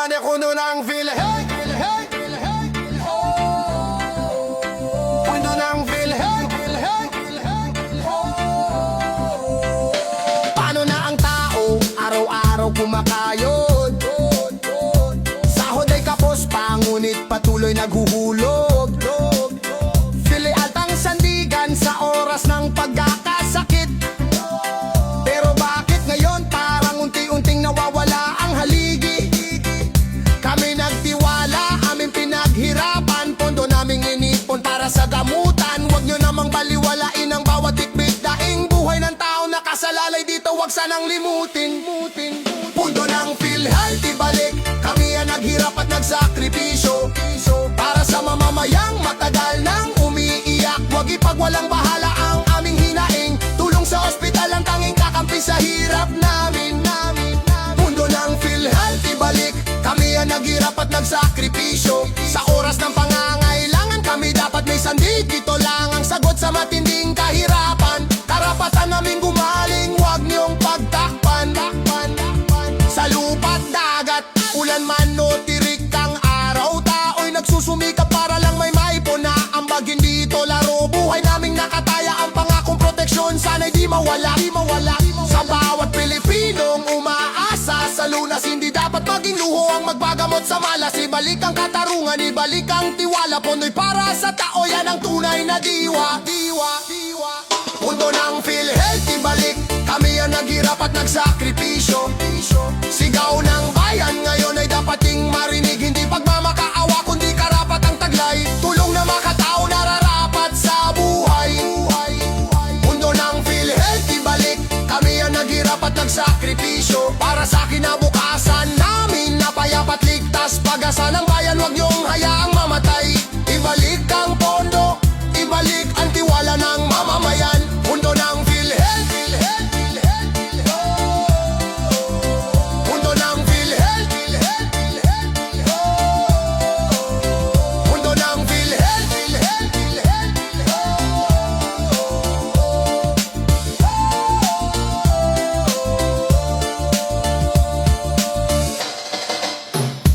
Pagmane kuno ng feel, hey, hey, hey, oh. Kuno ng feel, hey, hey, hey, oh. Paano na ang tao, araw-araw kumakayod? Sahod ay kapos pa, ngunit patuloy naghuhulog. Fili altang sandigan sa oras ng pagkakasakit. Pero bakit ngayon parang unti-unting nawawala ang haligi? Kami nagtiwala, aming pinaghirapan, pondo naming inipon para sa gamutan. Huwag nyo namang baliwalain ang bawat tikbit. Daing buhay ng tao nakasalalay dito, huwag sanang limutin. Pondo ng PhilHealth ibalik, kami ang naghirap at nagsakripisyo para sa mamamayang matagal nang umiiyak. Huwag ipagwalang bahala ang aming hinaing, tulong sa ospital ang tanging kakampi sa hirap namin. Pondo ng PhilHealth ibalik, kami ang naghirap at nagsakripisyo. Sa oras ng pangangailangan kami dapat may sandig. Ito lang ang sagot sa matinding kahirapan. Karapatan namin gumaling, huwag niyong pagtakpan. Sa lupa't dagat, ulan man o tirik ang araw, tao'y nagsusumikap para lang may maipon na ambag. Hindi ito laro, buhay naming nakataya. Ang pangakong proteksyon sana'y di mawala. Sa bawat Pilipinong umaasa sa lunas, hindi dapat maging luho ang magbagamot sa malas. Ibalik ang katarungan, ibalik ang tiwala, pondo'y para sa tao, yan ang tunay na diwa. Mundo ng PhilHealth ibalik, kami ang naghirap at nagsakripisyo. Sigaw ng bayan ngayon ay dapat ding marinig, hindi pagmamakaawa kundi karapatang taglay. Tulong na makatao nararapat sa buhay. Mundo ng PhilHealth ibalik, kami ang naghirap at nagsakripisyo para sa kinabukasan namin na payapat ligtas. Pag-asa ng bayan, huwag niyong hayaang mamatay. Ibalik ang pondo, ibalik ang tiwala ng mamamayan. Mundo ng PhilHealth, mundo ng PhilHealth, mundo ng PhilHealth.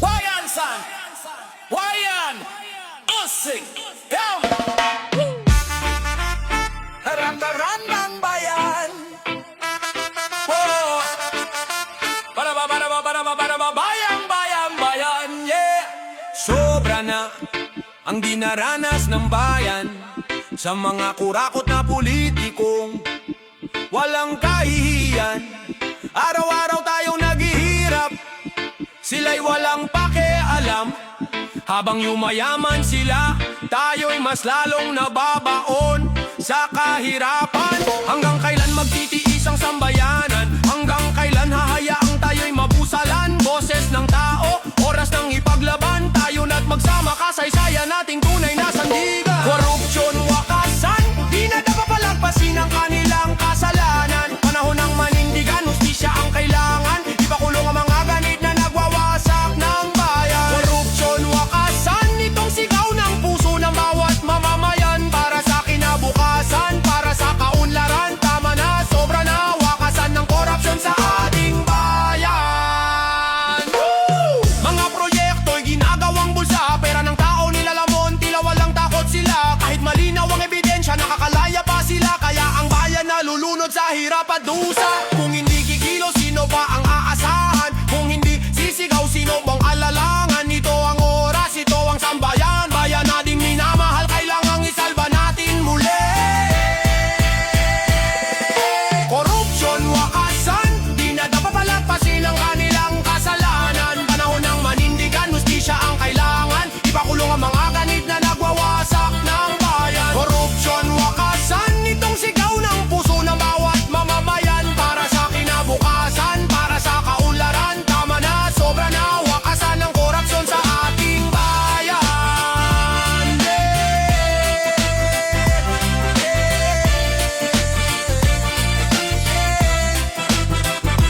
Wayan san, wayan, usig, down. Harandaran ng bayan. Oh, bayan, yeah. Sobra na ang dinaranas ng bayan sa mga kurakot na politikong walang kahihiyan. Araw-araw tayong naghihirap, sila'y walang pakialam. Habang yumayaman sila, tayo'y mas lalong nababaon sa kahirapan. Hanggang kailan magtitiis ang sambayanan? Hanggang kailan hahayaang tayo'y mabusalan? Boses ng tao, oras ng ipaglaban, tayo na't magsama, kasaysayan nating tunay na sandigan. Korupsyon wakasan, di na dapat palagpasin ang kanilang kasalanan. Panahon ng manindigan, hustisya ang kailangan. Ipakulong ang mga ganit na nagwawasak ng bayan. Korupsyon wakasan, itong sigaw ng puso ng bawat mamamayan. Para sa kinabukasan, para sa kaunlaran, tama na, sobra na, wakasan ng korupsyon sa ating bayan. Woo! Mga proyekto'y ginagawang bulsa, pera ng tao nilalamon, tila walang takot sila. Kahit malinaw ang ebidensya, nakakalaya pa sila. Kaya ang bayan nalulunod sa hirap at dusa. Kung hindi kikilo, sino ba ang aasahan? Kung hindi sisigaw, sino bang alalangan? Ito ang oras, ito ang sambayan. Bayan nating minamahal, kailangang isalba natin muli. Korupsyon wakasan, di na dapat palagpasin ang kanilang kasalanan. Panahon ng manindigan, hustisya ang kailangan. Ipakulong ang mga ganit na nagwawasak ng bayan. Korupsyon wakasan, itong sigaw ng puso ng bawat mamamayan. Para sa kinabukasan, para sa kaunlaran, tama na, sobra na, wakasan ng korupsyon sa ating bayan.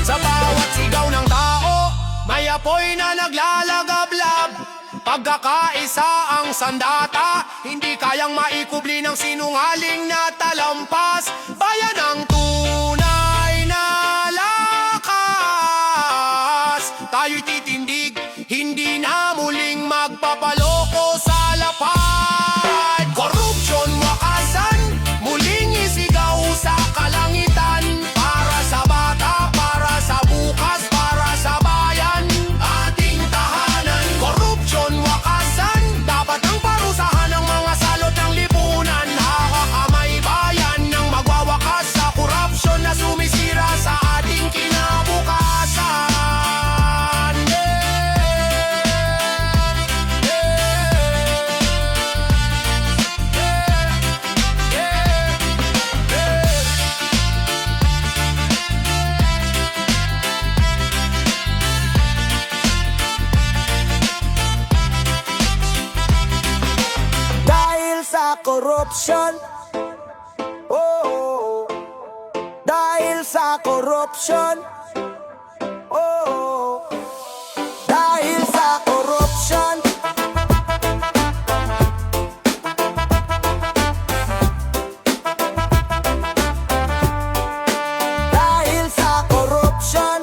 Sa bawat sigaw ng tao, may apoy na naglalagablab. Pagkakaisa ang sandata, hindi kayang maikubli ng sinungaling na talampas. Bayan ang tunay na lakas, tayo'y titindig, hindi na muling magpapaloko sa lapad. Korupsyon wakasan, muling isigaw sa kalangitan. Para sa bata, para sa bukas, para sa bayan, ating tahanan. Korupsyon wakasan, dapat ang parusahan ng mga salot ng lipunan. Nakakamay bayan ng magwawakas sa korupsyon na sumisira sa ating kinabukasan. Dahil sa corruption, oh, dahil sa corruption, oh, dahil sa corruption. Dahil sa corruption,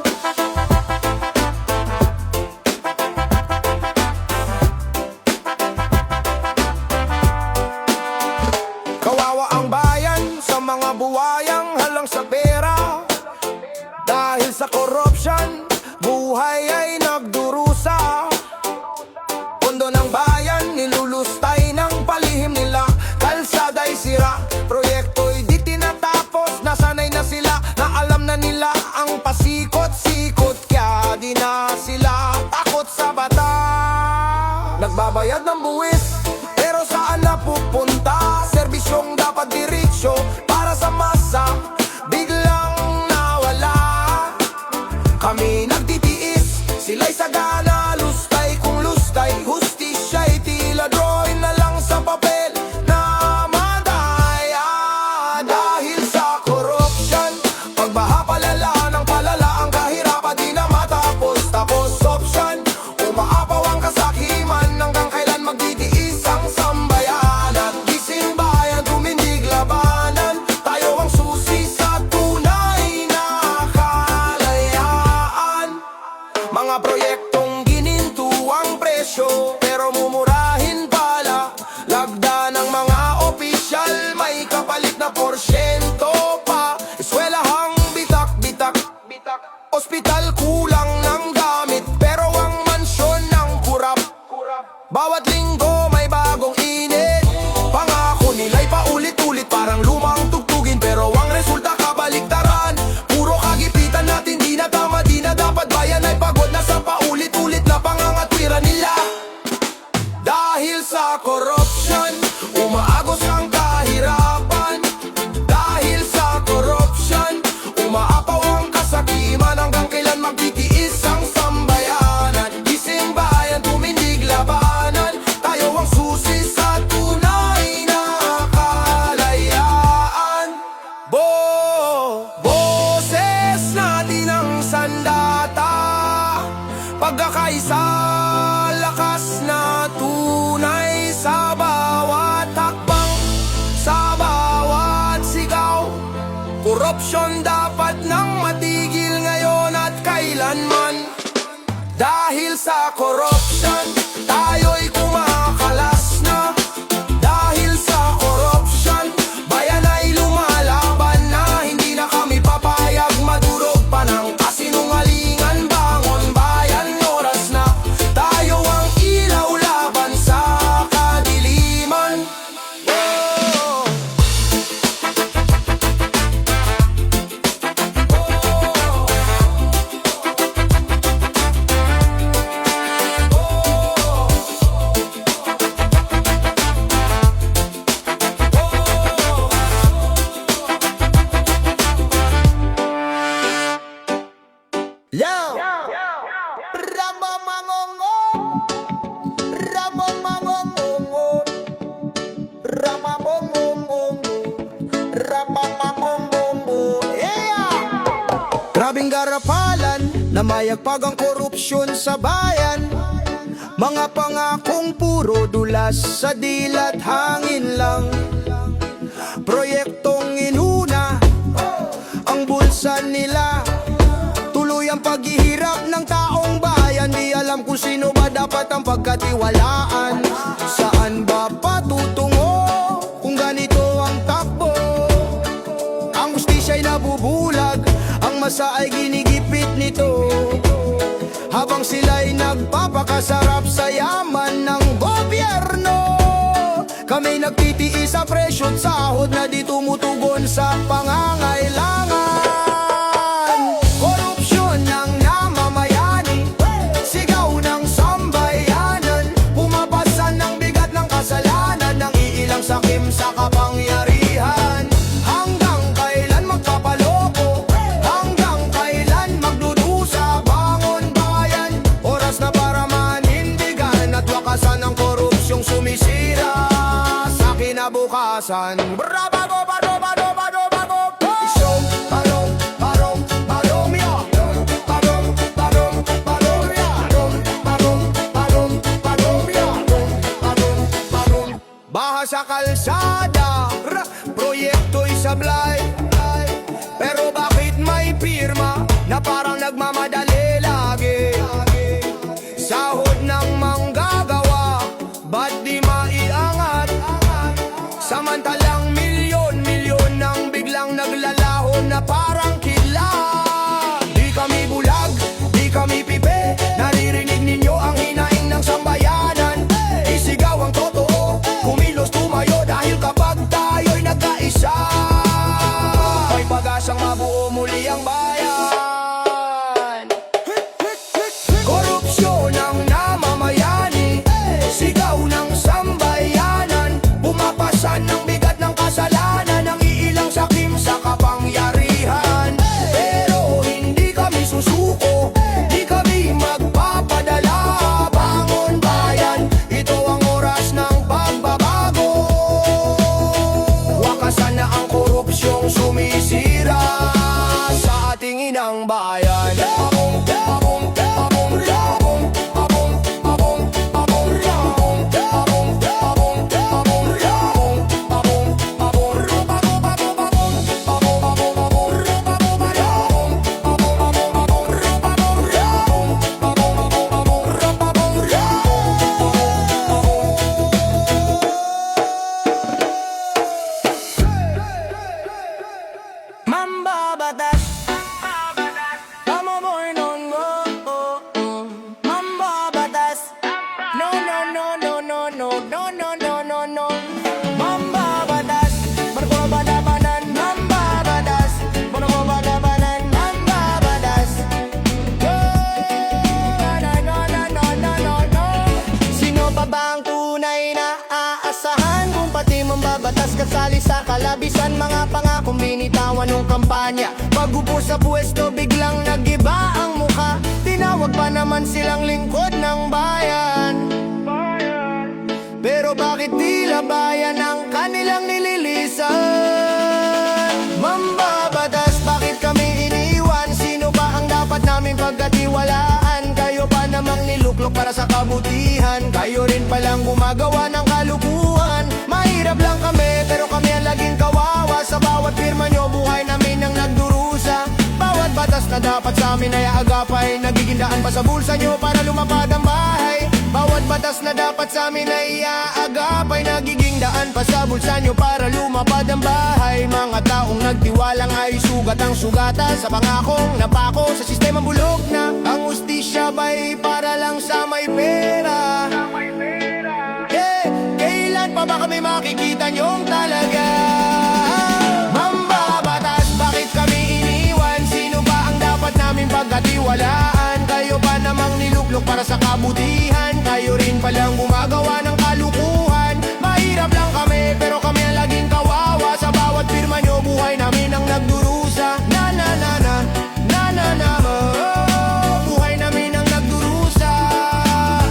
kawawa ang bayan sa mga buwayang halang sa pera. Dahil sa corruption, buhay ay nagdurusa. Pondo ng bayan, nilulustay ng palihim nila. Kalsada'y sira, proyekto'y di tinatapos. Nasanay na sila, na alam na nila ang pasikot-sikot. Kaya di na sila takot sa bata. Nagbabayad ng buwis, pero saan napupunta? Serbisyong dapat diretsyo para sa masa, biglang nawala. Kami nagtitiis, sila'y sagana. Lustay kung lustay, hustisya'y tila drawing na lang sa papel na madaya. Dahil sa corruption, pagbaha palala ng palala. Ang kahirapan di na matapos, tapos option. Umaapaw ang kasakiman, hanggang kailan magtitiis ang sambayanan. Gising bayan, tumindig labanan. Tayo ang susi sa tunay na kalayaan. Mga proyektong gininto ang presyo, pero mumurahin pala. Lagda ng mga opisyal, may kapalit na porsyento pa. Eskwelahang bitak-bitak, ospital kulang ng gamit, pero ang mansyon ng kurap. Bawat linggo may bagong init. Pangako nila'y paulit-ulit, parang lumang tugtugin, pero ang resulta kabaliktaran. Puro kagipitan natin, di na tama, di na dapat. Bayan ay pagod na sa paulit-ulit na pangangatwiran nila. Dahil sa corruption, umaagos ang kahirapan. Dahil sa corruption, umaapaw ang kasakiman. Hanggang kailan magtitiis ang sambayanan? Gising bayan, tumindig labanan. Tayo ang susi sa tunay na kalayaan. Boses natin ang sandata, pagkakaisa, lakas na tunay sa bawat hakbang, sa bawat sigaw. Korupsyon dapat nang matigil ngayon at kailanman. Dahil sa corruption, tayo'y kumakalas na. Dahil sa corruption, bayan ay lumalaban na. Hindi na kami papayag madurog pa ng kasinungalingan. Bangon bayan, oras na. Tayo ang ilaw laban sa kadiliman. Oh. Yo! Ramamangongo, ramamangongo, ramamangongo, ramamangongo. Yeah! Grabing garapalan, namayagpag ang korupsyon sa bayan. Mga pangakong puro dulas sa dilat hangin lang. Proyektong inuna ang bulsa nila. Tuloy ang paghihirap ng taong bayan, di alam alam kung sino ba dapat ang pagkatiwalaan. Saan ba patutungo kung ganito ang takbo? Ang hustisya'y nabubulag, ang masa ay ginigipit nito, habang sila'y nagpapakasarap sa yaman ng gobyerno. Kami nagtitiis sa presyo't sahod na di tumutugon sa pangangailangan. Korupsyon ng namamayani, sigaw ng sambayanan, pumapasan ng bigat ng kasalanan ng iilang sakim sa kapangyarihan. Hanggang kailan magpapaloko? Hanggang kailan magdudusa? Bangon bayan, oras na para manindigan at wakasan ang korupsyong sumisira sa kinabukasan. Bago, bago, bago, bago, bago. Isong, barong, barong, baromya. Barong, barong, baromya. Barong, barong, baromya. Barong, barong. Baha sa kalsada, proyekto'y sablay. Pero bakit may pirma na parang nagmamadali lagi? Sahod ng manggagawa, ba't di maiangat? Samantalang milyon-milyon nang biglang naglalaho na parang kidla. Di kami bulag, di kami pipe, naririnig ninyo ang hinaing ng sambayanan. Isigaw ang totoo, kumilos tumayo, dahil kapag tayo'y nagkaisa, may pag-asang mabuo muli ang bayan. Korupsyon ng namamayani, sigaw ng sambayanan, pumapasan ng bigat ng kasalanan ng iilang sakim sa kapangyarihan. Pero hindi kami susuko, di kami magpapadala. Bangon bayan, ito ang oras ng pagbabago. Wakasan na ang korupsyong sumisira sa ating inang bayan. Abong, abong, abong, abong, abong, abong, abong, abong, abong, abong, abong, abong, abong, abong, Mambabatas, kamoboy non go. Mambabatas, no no no no no no no no no no no. Mambabatas, barkobadabanan. Mambabatas, barkobadabanan. Mambabatas. No no no no no no no. Sino pa ba ang tunay na aasahan kung pati mambabatas kasali sa kalabisan? Mga pangakong binitawan ng kampanya, pag-upo sa pwesto biglang nagiba ang mukha. Tinawag pa naman silang lingkod ng bayan, pero bakit tila bayan ang kanilang nililisan? Mambabatas, bakit kami iniwan? Sino ba ang dapat namin pagkatiwalaan? Kayo pa namang niluklok para sa kabutihan, kayo rin palang gumagawa ng kalukuhan. Mahirap lang kami, pero kami ang laging kawawa. Sa bawat pirma nyo, buhay namin ang nagdurusa. Bawat batas na dapat sa amin ay aagapay, nagiging daan pa sa bulsa nyo para lumapad ang bahay. Bawat batas na dapat sa amin ay aagapay, nagiging daan pa sa bulsa nyo para lumapad ang bahay. Mga taong nagtiwalang ay sugat ang sugatan, sa pangakong napako sa sistemang bulok na. Ang hustisya ba'y para lang sa may pera? Kailan pa ba kami makikita nyong talaga? Mambabatas, bakit kami iniwan? Sino ba ang dapat namin pagkatiwalaan? Kayo pa namang niluklok para sa kabutihan, kayo rin palang gumagawa ng kalukuhan. Mahirap lang kami, pero kami ang laging kawawa. Sa bawat pirma nyo, buhay namin ang nagdurusa. Na na na na, na na na, buhay namin ang nagdurusa.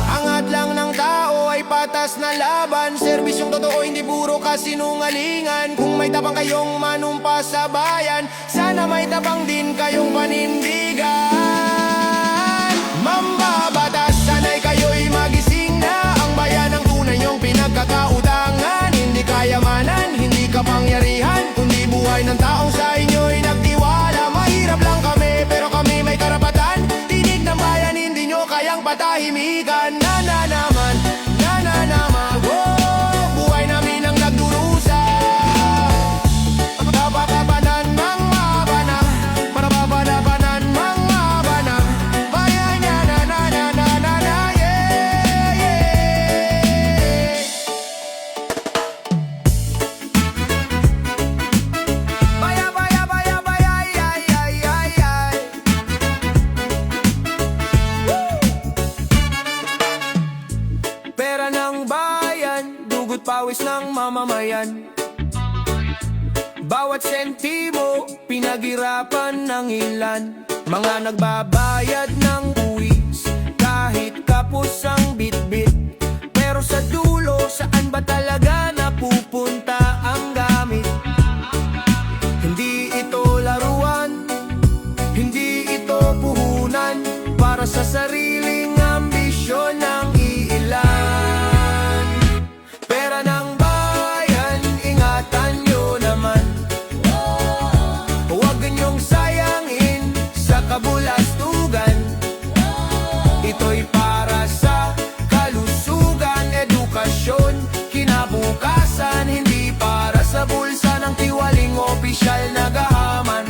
Angat lang ng tao ay patas na laban, serbisyong totoo, hindi puro kasinungalingan. Kung may tapang kayong manumpa sa bayan, sana may tapang din kayong panindigan. Mambabatas, sana'y kayo'y magising na. Ang bayan ang tunay nyong pinagkakautangan. Hindi kayamanan, hindi kapangyarihan, kundi buhay ng taong sa inyo'y nagtiwala. Mahirap lang kami, pero kami may karapatan. Tinig ng bayan, hindi nyo kayang patahimikan. pawis ng mamamayan. Bawat sentimo, pinaghirapan ng ilan. Mga nagbabayad ng buwis, kahit kapos ang bitbit. Pero sa dulo, saan ba talaga napupunta ang gamit? Hindi ito laruan, hindi ito puhunan para sa sariling ambisyon ng iilan. Pera ng bayan, ingatan nyo naman. Huwag ninyong sayangin sa kabulastugan. Ito'y para sa kalusugan, edukasyon, kinabukasan. Hindi para sa bulsa ng tiwaling opisyal na gahaman.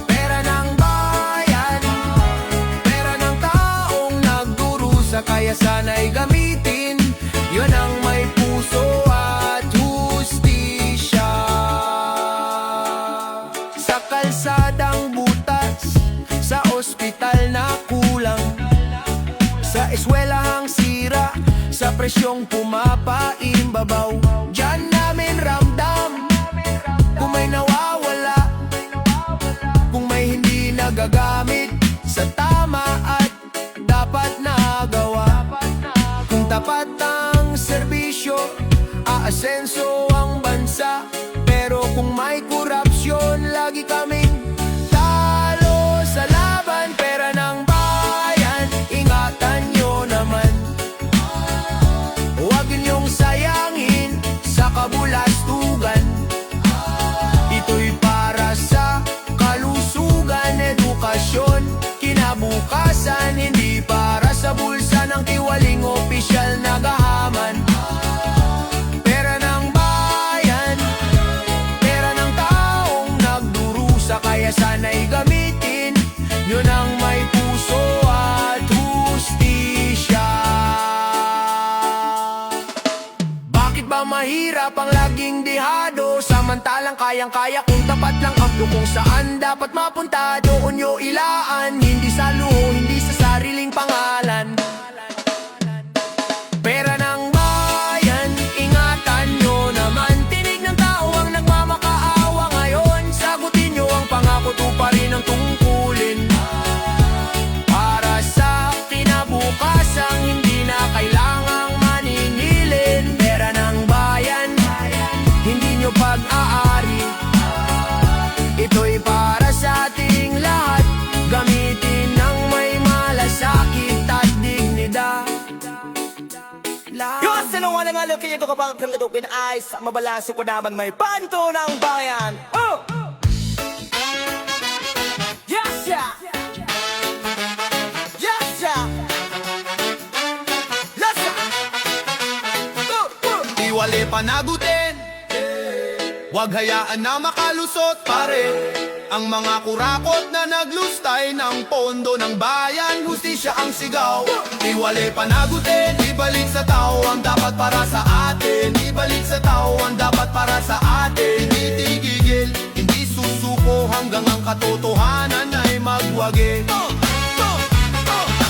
Pera ng bayan, pera ng taong nagdurusa, kaya sana'y gamitin. Yun ang may puso at hustisya. Sa kalsadang butas, sa ospital na kulang, sa eswelahang sira, sa presyong pumapaimbabaw. Diyan namin ramdam kung may nawawala, kung may hindi nagagamit sa tama at dapat nagawa. Kung tapat ang serbisyo, aasenso ang bansa. Pero kung may korupsyon, lagi kaming talo sa laban. Pera ng bayan, ingatan nyo naman. Huwag ninyong sayangin sa kabulastugan. Ito'y para sa kalusugan, edukasyon, kinabukasan. Hindi para sa bulsa ng tiwaling opisyal na gahaman. Pera ng bayan, pera ng taong nagdurusa, kaya sana'y gamitin. Yun ang may puso at hustisya. Bakit ba mahirap ang laging dihado, samantalang kayang-kaya kung tapat lang ang kung saan dapat mapunta? Doon nyo ilaan, hindi sa luho, hindi sa sariling pangalan. Pera ng bayan, ingatan nyo naman. Tinig ng tao ang nagmamakaawa ngayon. Sagutin nyo ang pangako, tuparin ang tungkulin. Para sa kinabukasan, hindi na kailangang maninilin. Pera ng bayan, hindi nyo pag-aari. Ito'y para sa ating lahat. Gamitin ng may malasakit at dignidad. Yung sinungaling nga lang kaya ito kapag kangadupin ay sa mabalasok ko naman may panto ng bayan. Oh! Yes, yeah! Yes, yeah! Yes, yeah! Iwali panagutin, wag hayaan na makalusot pare ang mga kurakot na naglustay ng pondo ng bayan. Hustisya ang sigaw, iwali panagutin. Ibalik sa tao ang dapat para sa atin. Ibalik sa tao ang dapat para sa atin. Hindi tigigil, hindi susuko hanggang ang katotohanan ay magwagi.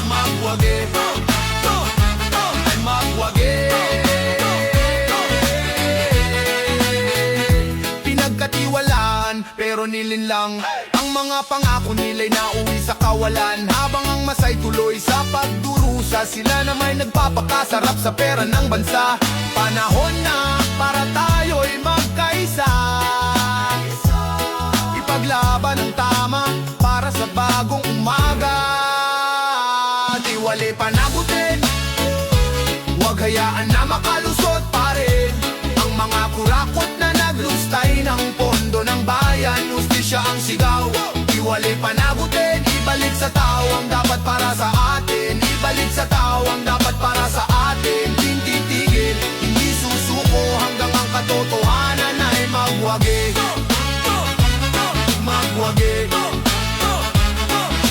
Magwagi, ay magwagi. Pinagkatiwalaan pero nilinlang ang mga pangako nila'y nauwi sa kawalan. Habang ang masay tuloy sa pagdurusa, sila na may nagpapakasarap sa pera ng bansa. Panahon na para tayo'y magkaisa, ipaglaban ang tama para sa bagong umaga. Tiwali panagutin, wag hayaan na makalusot pa rin ang mga kurakot na naglustay ng pondo ng bayan. Hustisya ang sigaw, iwali panagutin. Ibalik sa tao ang dapat para sa atin. Ibalik sa tao ang dapat para sa atin. Hindi tigil, hindi susuko hanggang ang katotohanan ay magwagi. Magwagi,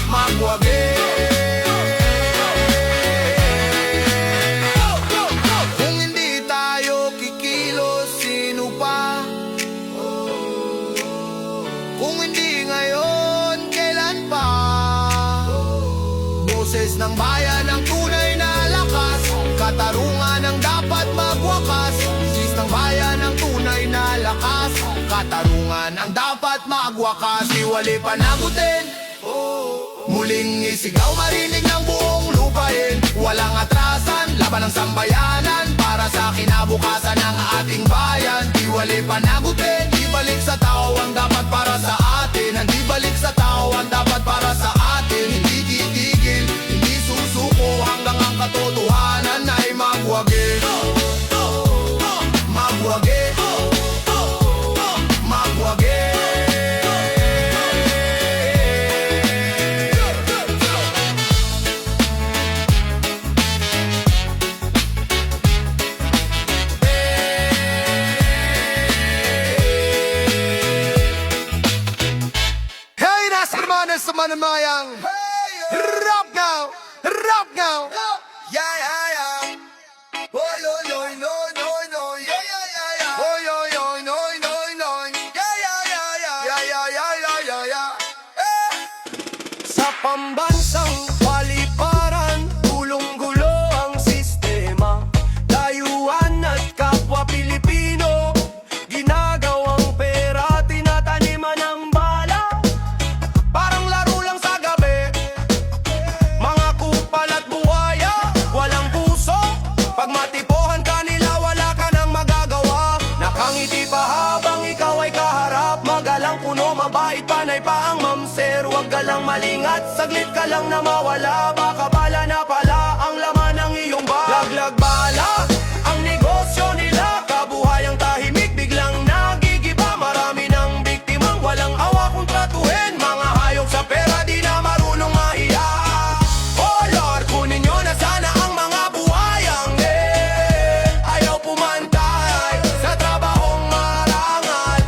magwagi. Kung hindi tayo kikilos, sino pa? Kung hindi ngayon, kailan pa? Boses magwakas iwali panagutin. Muling isigaw marinig ng buong lupain. Walang atrasan, laban ng sambayanan para sa kinabukasan ng ating bayan. Iwali panagutin, ibalik sa tao ang dapat para sa atin. Hindi balik sa tao ang dapat para sa atin. Hindi titigil, hindi susuko hanggang ang katotohanan ay magwagi. Magwagi. Magwagi. Hey, nasa hermanos sa manamayang. Rap now, rap now. Yeah, yeah, yeah. Oy, oy, oy, no, no, no. Yeah, yeah, yeah, yeah. Oy, oy, oy, no, no, no. Yeah, yeah, yeah, yeah. Yeah, yeah, yeah, yeah, yeah, yeah. Sa pambansang paliparan, gulong-gulo ang sistema. Dayuhan at kapwa Pilipino, ginagawang pera, tinataniman ng bala. Parang laro lang sa gabi, mga kupal at buhaya, walang puso. Pag matipuhan ka nila, wala ka nang magagawa. Nakangiti pa habang ikaw ay kaharap, magalang puno, mabait, panay pa ang mamser. Huwag ka lang malingat, saglit ka lang na mawala. Baka bala na pala ang laman ng iyong bag. Laglag bala ang negosyo nila, kabuhayang tahimik, biglang nagigiba. Marami ng biktimang walang awa kung tratuhin. Mga hayop sa pera, di na marunong mahiya. Oh Lord, kunin nyo na sana ang mga buhayang ayaw pumantay sa trabahong marangal.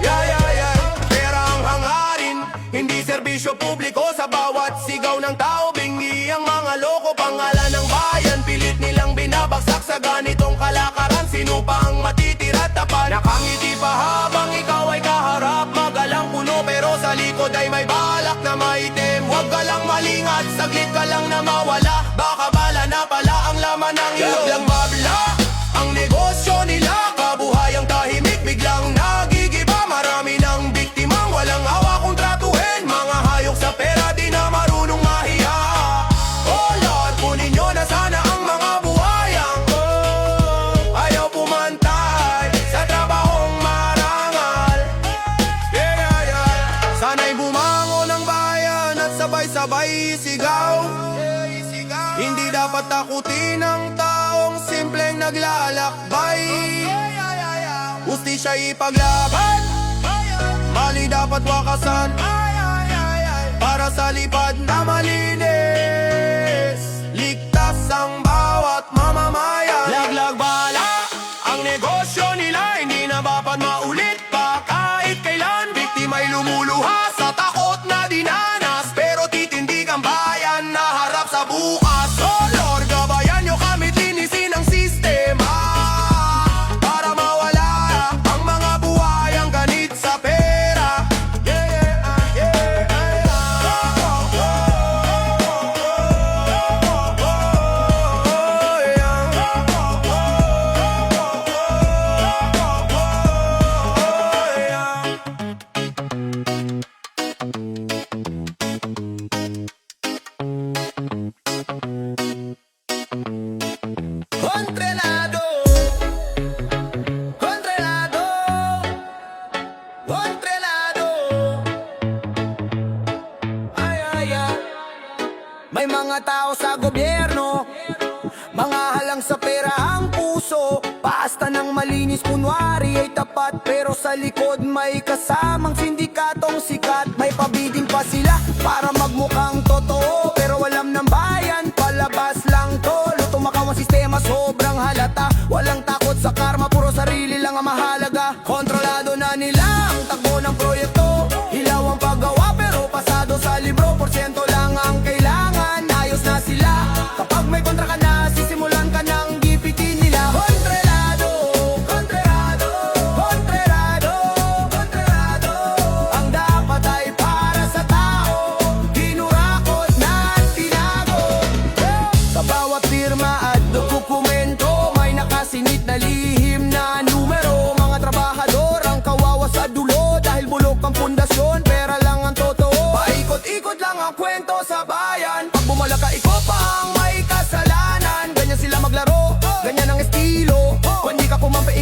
Yeah, yeah, yeah. Pera ang hangarin, hindi serbisyo publiko. Sa bawat sigaw ng tao, bingi ang mga loko. Pangalan ng bayan, pilit nilang binabagsak sa ganitong kalakaran. Sino pa ang matitira tapat? Nakangiti pa habang ikaw ay kaharap, magalang puno pero sa likod ay may balak na maitim. Huwag ka lang malingat, saglit ka lang na mawala. Baka bala na pala ang laman ng iyong lang babla. Ang negosyo nila, kabuhayang tahimik, biglang nagigiba. Marami ng biktimang walang awa kung tratuhin. Mga hayok sa pera, di na marunong mahiya. Oh Lord, kunin nyo na sana ang mga buhayang ayaw pumantay sa trabahong marangal. Yeah, yeah, yeah. Sana'y bumangon ang bayan at sabay-sabay sigaw. Hindi dapat takutin ang taong simpleng naglalakbay. Ustisya ipaglaban, mali dapat wakasan, para sa lipad na malinis. Ligtas ang bawat mamamayan. Laglag bala ang negosyo nila, hindi na dapat maulit pa kahit kailan. Biktima'y lumuluha sa takot na dinanas, pero titindig ang bayan na harap sa bukas. Oh Lord, gabayan nyo kami, linisin ang sistema para mawala ang mga buhayang ganit sa pera. Yeah, yeah, Controlado, controlado, controlado. Ay, ay, ay. May mga tao sa gobyerno, mga halang sa pera ang puso. Basta ng malinis kunwari ay tapat, pero sa likod may kasamang sindikatong sikat. May pabidding pa sila para magmukhang totoo, pero alam ng bayan, palabas lang to. Tumakaw ang sistema, sobrang halata. Walang takot sa karma, puro sarili lang ang mahalaga. Kontrolado na nila ang takbo ng proyekto. Hilaw ang paggawa pero pasado sa libro. Porsyento lang ang kailangan, ayos na sila. Kapag may kontra ka na, sisimulan ka ng GPT nila. Kontrolado, kontrolado, kontrolado, kontrolado. Ang dapat ay para sa tao, hinurakot na tinago. Sa bawat firma at dokumento, may nakasinit na lihim na numero. Mga trabahador ang kawawa sa dulo, dahil bulok ang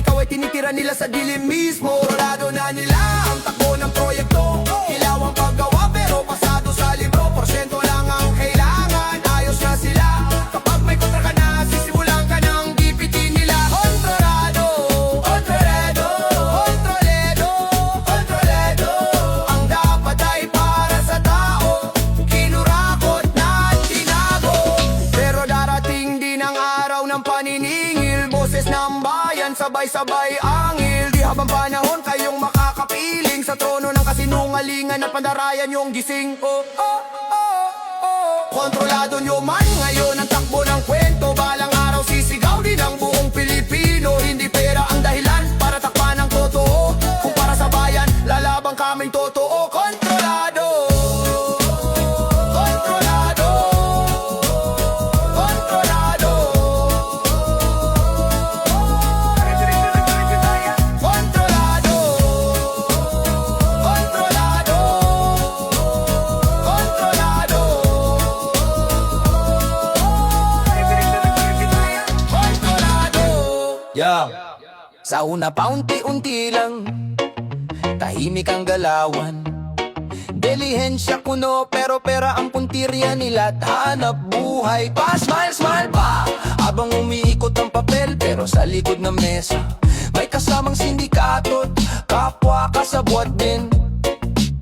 ikaw ay tinitira nila sa dilim mismo. Rolado na nila ang takbo ng proyekto. Hilaw ang paggawa pero pasado sa libro. Porsyento lang ang kailangan, ayos na sila. Kapag may kontra ka na, sisimulan ka ng gipitin nila. Kontrolado, kontrolado, kontrolado, kontrolado. Ang dapat ay para sa tao, kinurakot na tinago. Pero darating din ang araw ng paniningil. Boses ng bayan, sabay-sabay angil. Di habang panahon kayong makakapiling sa trono ng kasinungalingan at pandarayan yung gising. Kontrolado nyo man ngayon ang takbo ng kwento. Balang araw sisigaw din ang buong Pilipino. Hindi pera ang dahilan para takpan ng totoo. Kung para sa bayan, lalabang kaming totoo. Kontrolado, kontrolado, kontrolado, kontrolado, kontrolado, kontrolado, kontrolado. Yeah. Sa una paunti-unti lang, tahimik ang galawan. Delihensya kuno pero pera ang puntirya nila. Hanap buhay pa, smile pa. Habang umiikot ang papel pero sa likod ng mesa may kasamang sindikato at kapwa kasabwat din.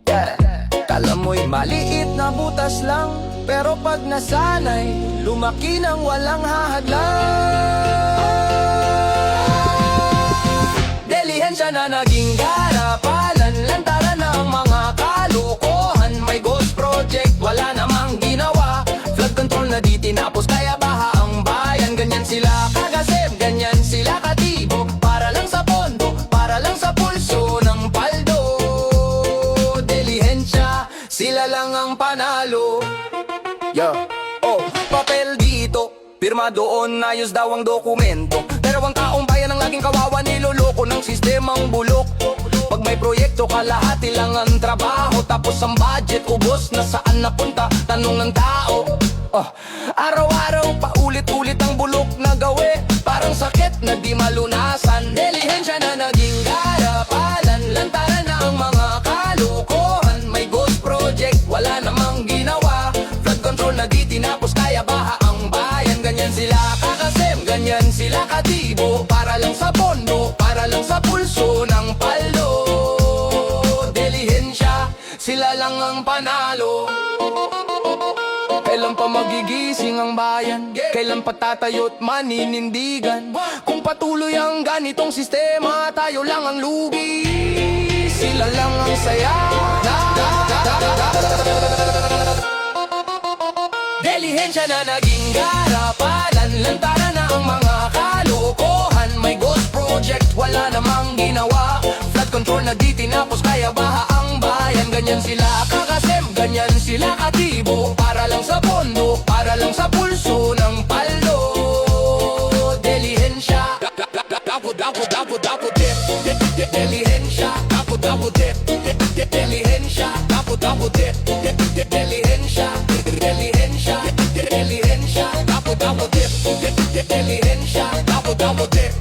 Yeah. Kala mo'y maliit na butas lang, pero pag nasanay, lumaki nang walang hahadlang. Delihensya na naging garapalan, lantaran na ang mga kalukuhan. May ghost project, wala namang ginawa. Flood control na di tinapos, kaya baha ang bayan. Ganyan sila kagasem, ganyan sila katibo. Para lang sa pondo, para lang sa pulso ng paldo. Delihensya, sila lang ang panalo. Yeah. Oh, papel dito, pirma doon, ayos daw ang dokumento. Pero ang taong bayan ang laging kawawa, niloloko ng sistemang bulok. Pag may proyekto, kalahati lang ang trabaho. Tapos ang budget, ubos na saan napunta, tanong ng tao. Araw-araw, paulit-ulit ang bulok na gawi. Parang sakit na di malunasan. Delihensya na naging garapalan, lantaran na ang mga kalukuhan. May ghost project, wala namang ginawa. Flood control na di tinapos, kaya baha ang bayan. Ganyan sila kakasem, ganyan sila katibo. Para lang sa pondo, para lang sa pulso ng paldo. Delihensya, sila lang ang panalo. Kailan pa magigising ang bayan? Kailan patatayo't maninindigan? Kung patuloy ang ganitong sistema, tayo lang ang lugi, sila lang ang saya. Delihensya na naging garapalan, lantaran na ang mga kalukuhan. May ghost project, wala namang ginawa. Flood control na di tinapos, kaya baha ang bayan. Ganyan sila kakasem, ganyan sila katibo. Para lang sa pondo, para lang sa pulso ng paldo. Delihensya, double dip. Delihensya, double dip. Delihensya, double dip. Delihensya, delihensya, delihensya, double dip. Delihensya, double dip.